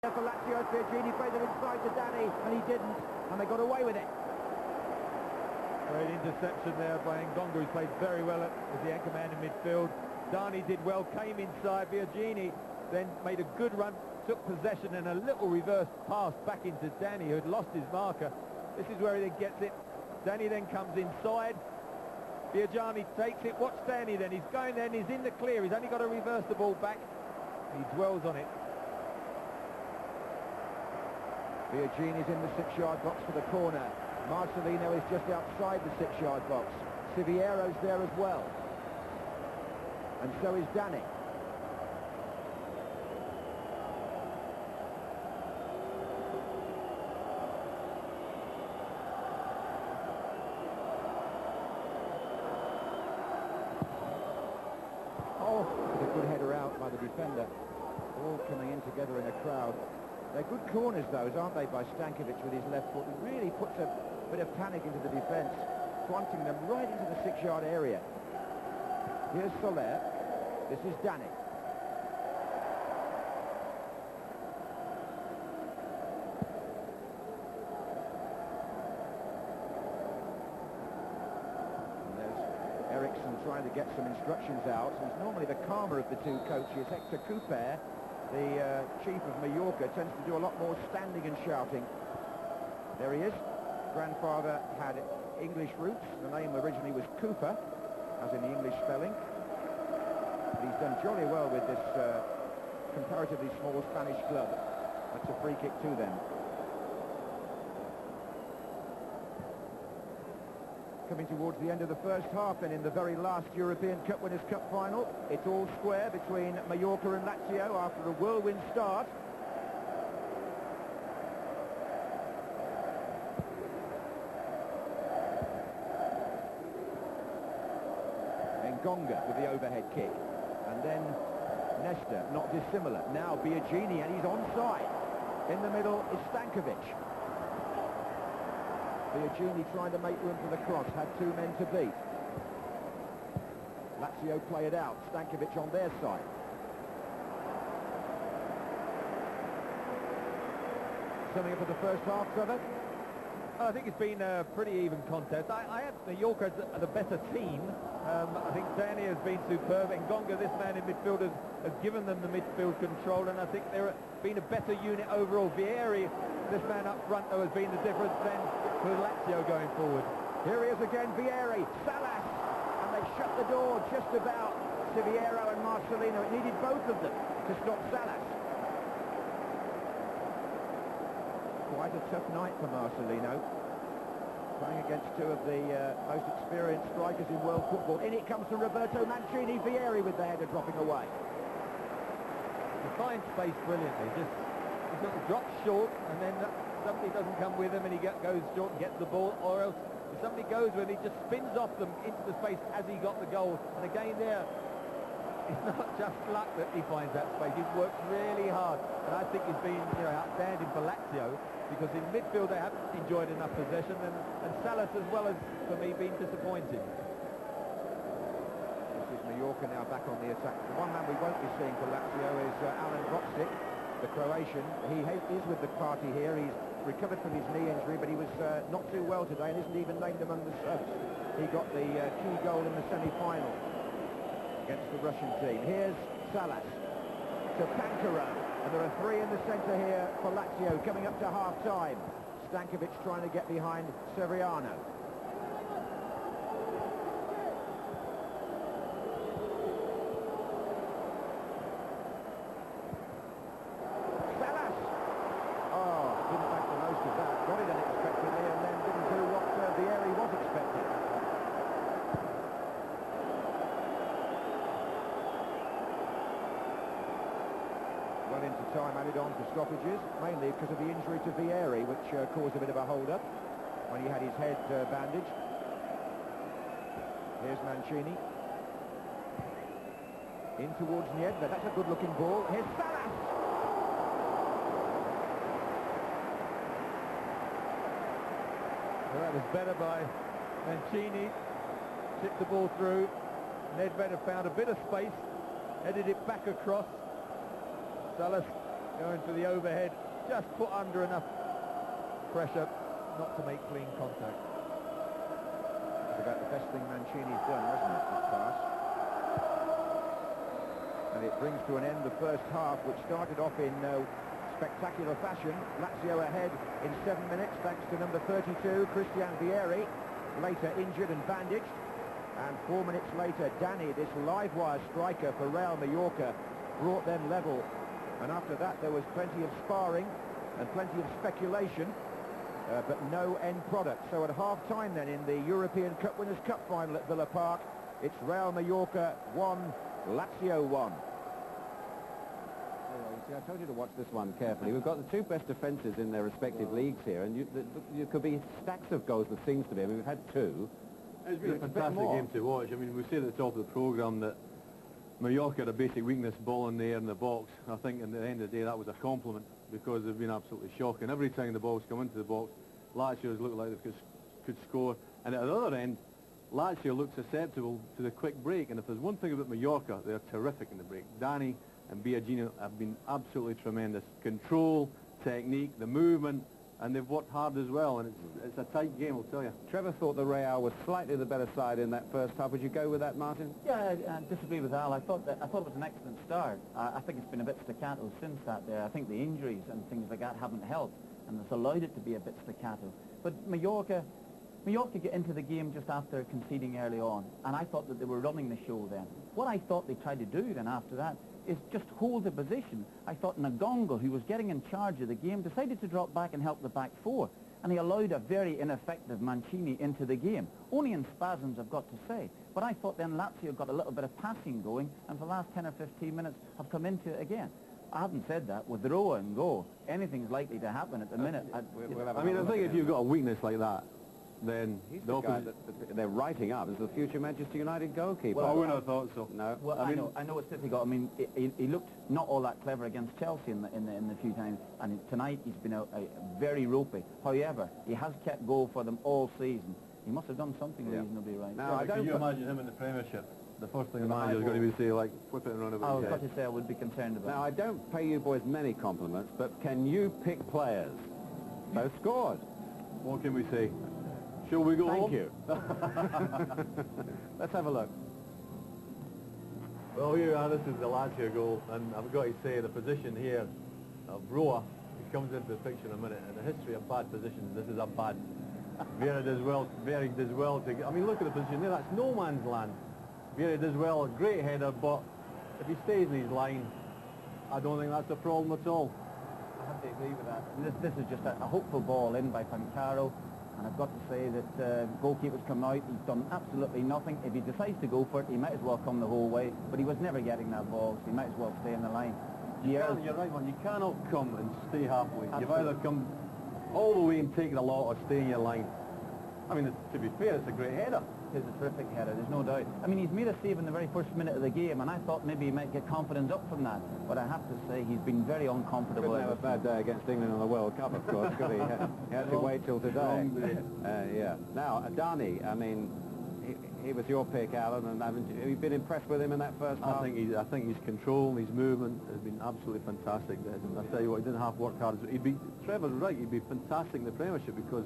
For Lazio, Biagini played it inside to Danny, and he didn't, and they got away with it. Great interception there by Ngonga, who played very well as the anchor man in midfield. Dani did well, came inside. Biagini then made a good run, took possession, and a little reverse pass back into Danny, who had lost his marker. This is where he then gets it. Danny then comes inside. Biagini takes it. Watch Danny then. He's going then. He's in the clear. He's only got to reverse the ball back. He dwells on it. Biagini's in the 6-yard box for the corner. Marcelino is just outside the 6-yard box. Siviero's there as well. And so is Danny. Oh, a good header out by the defender. All coming in together in a crowd. They're good corners, those, aren't they, by Stankovic with his left foot. It really puts a bit of panic into the defence, planting them right into the 6-yard area. Here's Soler. This is Danny. And there's Eriksson trying to get some instructions out. He's normally the calmer of the two coaches. Hector Couper, the chief of Mallorca, tends to do a lot more standing and shouting. There he is. Grandfather had English roots. The name originally was Cooper, as in the English spelling. But he's done jolly well with this comparatively small Spanish club. That's a free kick to them. Coming towards the end of the first half, and in the very last European Cup Winners' Cup final, it's all square between Mallorca and Lazio after a whirlwind start. Ngonga with the overhead kick, and then Nesta, not dissimilar. Now Biagini, and he's onside. In the middle is Stankovic. Biagini trying to make room for the cross, had two men to beat. Lazio play it out, Stankovic on their side. Summing up for the first half, Trevor? I think it's been a pretty even contest. I have Mallorca as the better team. I think Danny has been superb. Ngonga, this man in midfield, has given them the midfield control, and I think they're been a better unit overall. Vieri, this man up front, though, has been the difference then for Lazio going forward. Here he is again, Vieri, Salas, and they shut the door just about. Siviero and Marcelino. It needed both of them to stop Salas. Quite a tough night for Marcelino, playing against two of the most experienced strikers in world football. In it comes to Roberto Mancini. Vieri with the header dropping away. He finds space brilliantly. He sort of drops short, and then somebody doesn't come with him, and he goes short and gets the ball, or else if somebody goes with him, he just spins off them into the space as he got the goal. And again there, it's not just luck that he finds that space. He's worked really hard, and I think he's been outstanding for Lazio, because in midfield they haven't enjoyed enough possession, and Salas as well as, for me, been disappointing. This is Mallorca now back on the attack. The one man we won't be seeing for Lazio is Alan Rocic, the Croatian. He is with the party here. He's recovered from his knee injury, but he was not too well today and isn't even named among the subs. He got the key goal in the semi-final against the Russian team. Here's Salas to Pancaro, and there are three in the centre here for Lazio coming up to half-time. Stankovic trying to get behind Severiano. Salas! Oh, didn't make the most of that. Got it unexpectedly and then didn't do what Vieri was expecting. Well into time added on for stoppages, mainly because of the injury to Vieri, which caused a bit of a hold-up when he had his head bandaged. Here's Mancini. In towards Niedved. That's a good-looking ball. Here's Salas! Well, that was better by Mancini. Tipped the ball through. Nedved found a bit of space, headed it back across. Salas going for the overhead, just put under enough pressure not to make clean contact. It's about the best thing Mancini's done, wasn't it, this pass? And it brings to an end the first half, which started off in spectacular fashion. Lazio ahead in 7 minutes, thanks to number 32, Christian Vieri, later injured and bandaged. And 4 minutes later, Dani, this live-wire striker for Real Mallorca, brought them level. And after that, there was plenty of sparring and plenty of speculation, but no end product. So at half-time then, in the European Cup Winners' Cup final at Villa Park, it's Real Mallorca 1, Lazio 1. See, I told you to watch this one carefully. We've got the two best defences in their respective leagues here, and you could be stacks of goals, there seems to be. I mean, we've had two. It's been a fantastic game to watch. I mean, we said at the top of the programme that Mallorca had a basic weakness, ball in the air in the box. I think at the end of the day that was a compliment, because they've been absolutely shocking. Every time the ball's come into the box, Lazio's looked like they could score. And at the other end, Lazio looked susceptible to the quick break. And if there's one thing about Mallorca, they're terrific in the break. Dani and Biagino have been absolutely tremendous. Control, technique, the movement, and they've worked hard as well, and it's a tight game, I'll tell you. Trevor thought the Real was slightly the better side in that first half. Would you go with that, Martin? Yeah, I disagree with Al. I thought it was an excellent start. I think it's been a bit staccato since that there. I think the injuries and things like that haven't helped, and it's allowed it to be a bit staccato. But Mallorca get into the game just after conceding early on, and I thought that they were running the show then. What I thought they tried to do then after that is just hold the position. I thought Ngongo, who was getting in charge of the game, decided to drop back and help the back four, and he allowed a very ineffective Mancini into the game. Only in spasms, I've got to say. But I thought then Lazio got a little bit of passing going, and for the last 10 or 15 minutes have come into it again. I haven't said that. With Roa and Go, anything's likely to happen at the minute. I mean, I think if you've got a weakness like that, then he's the guy that they're writing up as the future Manchester United goalkeeper. Well, I wouldn't have thought so. No. Well, I know it's difficult. I mean, he looked not all that clever against Chelsea in the few times, and tonight he's been very ropey. However, he has kept goal for them all season. He must have done something reasonably right. Now, can you imagine him in the Premiership? The first thing the manager's going to be say, like, whip it around about his head. I was about to say I would be concerned about. Now, I don't pay you boys many compliments, but can you pick players? Both scored. What can we say? Shall we go home? Thank you. Let's have a look. Well, here we are. This is the Lazio goal, and I've got to say the position here of Roa, he comes into the picture in a minute, and the history of bad positions, this is a bad. Vieri does well to, I mean, look at the position there, that's no man's land. Vieri does well, a great header, but if he stays in his line, I don't think that's a problem at all. I have to agree with that. This is just a hopeful ball in by Pancaro. And I've got to say that goalkeeper's come out, he's done absolutely nothing. If he decides to go for it, he might as well come the whole way, but he was never getting that ball, so he might as well stay in the line. You're right, man, you cannot come and stay halfway. Absolutely. You've either come all the way and take the lot or stay in your line. I mean, to be fair, it's a great header. It is a terrific header, there's no doubt. I mean, he's made a save in the very first minute of the game, and I thought maybe he might get confidence up from that. But I have to say, he's been very uncomfortable. Couldn't have a bad day against England in the World Cup, of course, could he? He had to wait till today. Yeah. Now, Dani, I mean, he was your pick, Alan, and have you been impressed with him in that first half? I think his control, his movement has been absolutely fantastic. I tell you what, he didn't have to work hard. Trevor's right, he'd be fantastic in the Premiership, because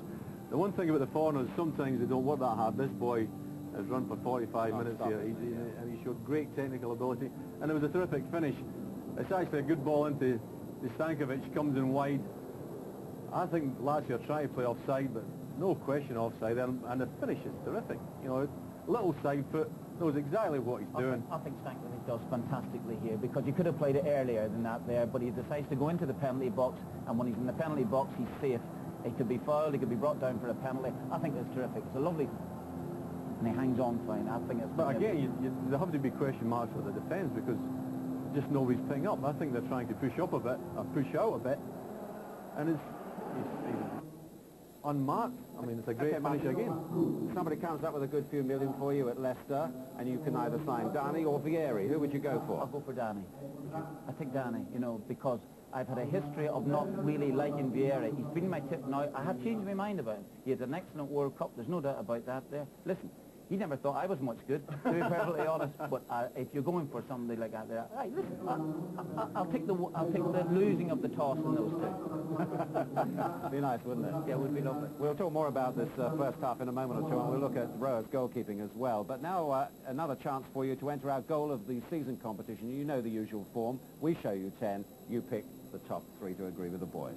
the one thing about the foreigners, sometimes they don't work that hard. This boy has run for 45 minutes here, and he showed great technical ability, and it was a terrific finish. It's actually a good ball into Stankovic, comes in wide. I think Lazio are trying to play offside, but no question offside, and the finish is terrific. You know, little side foot, knows exactly what he's doing. I think Stankovic does fantastically here, because he could have played it earlier than that there, but he decides to go into the penalty box, and when he's in the penalty box, he's safe. He could be fouled, he could be brought down for a penalty. I think it's terrific. It's a lovely... and he hangs on fine. I think it's... But again, there have to be question marks for the defence, because just nobody's picking up. I think they're trying to push up a bit, or push out a bit, and he's unmarked. I mean, it's a great finish again. Somebody comes up with a good few million for you at Leicester, and you can either sign Dani or Vieri. Who would you go for? I'll go for Dani. I think Dani, you know, because I've had a history of not really liking Vieri. He's been my tip now. I have changed my mind about him. He had an excellent World Cup. There's no doubt about that there. Listen, he never thought I was much good, to be perfectly honest. But if you're going for somebody like that, hey, listen, I'll take the losing of the toss in those two. Be nice, wouldn't it? Yeah, it would be lovely. We'll talk more about this first half in a moment or two, and we'll look at Rowe's goalkeeping as well. But now another chance for you to enter our goal of the season competition. You know the usual form. We show you 10. You pick the top 3 to agree with the boys.